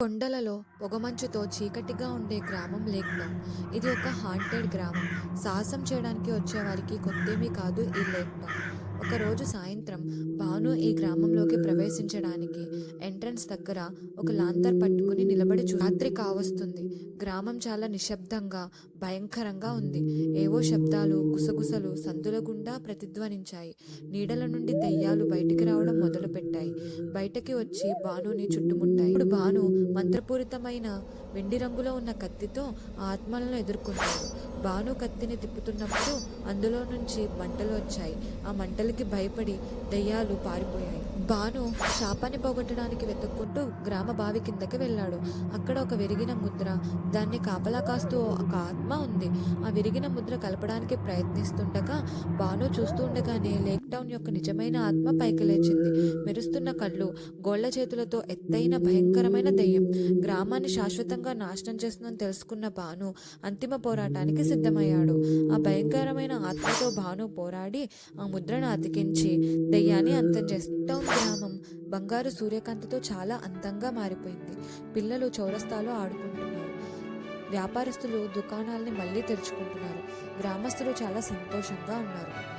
కొండలలో పొగమంచుతో చీకటిగా ఉండే గ్రామం లేక్ టౌన్. ఇది ఒక హాంటెడ్ గ్రామం. సాహసం చేయడానికి వచ్చేవారికి కొత్తేమీ కాదు ఈ లేక్ టౌన్. ఒకరోజు సాయంత్రం భాను ఈ గ్రామంలోకి ప్రవేశించడానికి ఎంట్రన్స్ దగ్గర ఒక లాంతర్ పట్టుకుని నిలబడి రాత్రి కావస్తుంది. గ్రామం చాలా నిశ్శబ్దంగా, భయంకరంగా ఉంది. ఏవో శబ్దాలు, గుసగుసలు సందుల గుండా ప్రతిధ్వనించాయి. నీడల నుండి దెయ్యాలు బయటికి రావడం మొదలుపెట్టాయి. బయటకి వచ్చి భానుని చుట్టుముట్టాయి. ఇప్పుడు భాను మంత్రపూరితమైన వెండి రంగులో ఉన్న కత్తితో ఆ ఆత్మలను ఎదుర్కొంటాడు. భాను కత్తిని తిప్పుతున్నప్పుడు అందులో నుంచి మంటలు వచ్చాయి. ఆ మంటలకి భయపడి దెయ్యాలు పారిపోయాయి. భాను శాపాన్ని పోగొట్టడానికి వెతుక్కుంటూ గ్రామ బావి కిందకి వెళ్ళాడు. అక్కడ ఒక విరిగిన ముద్ర, దాన్ని కాపలా కాస్తూ ఒక ఆత్మ ఉంది. ఆ విరిగిన ముద్ర కలపడానికి ప్రయత్నిస్తుండగా భాను చూస్తూ ఉండగానే లేక్ టౌన్ యొక్క నిజమైన ఆత్మ పైకి లేచింది. మెరుస్తున్న కళ్ళు, గోళ్ల చేతులతో ఎత్తైన భయంకరమైన దెయ్యం గ్రామాన్ని శాశ్వతంగా నాశనం చేస్తుందని తెలుసుకున్న భాను అంతిమ పోరాటానికి సిద్ధమయ్యాడు. ఆ భయంకరమైన ఆత్మతో భాను పోరాడి ఆ ముద్రను అతికించి దెయ్యాన్ని అంతం చేస్తాడు. టౌన్ గ్రామం బంగారు సూర్యకాంతితో చాలా అందంగా మారిపోయింది. పిల్లలు చౌరస్తాలో ఆడుకుంటున్నారు. వ్యాపారస్తులు దుకాణాలని మళ్ళీ తెరుచుకుంటున్నారు. గ్రామస్తులు చాలా సంతోషంగా ఉన్నారు.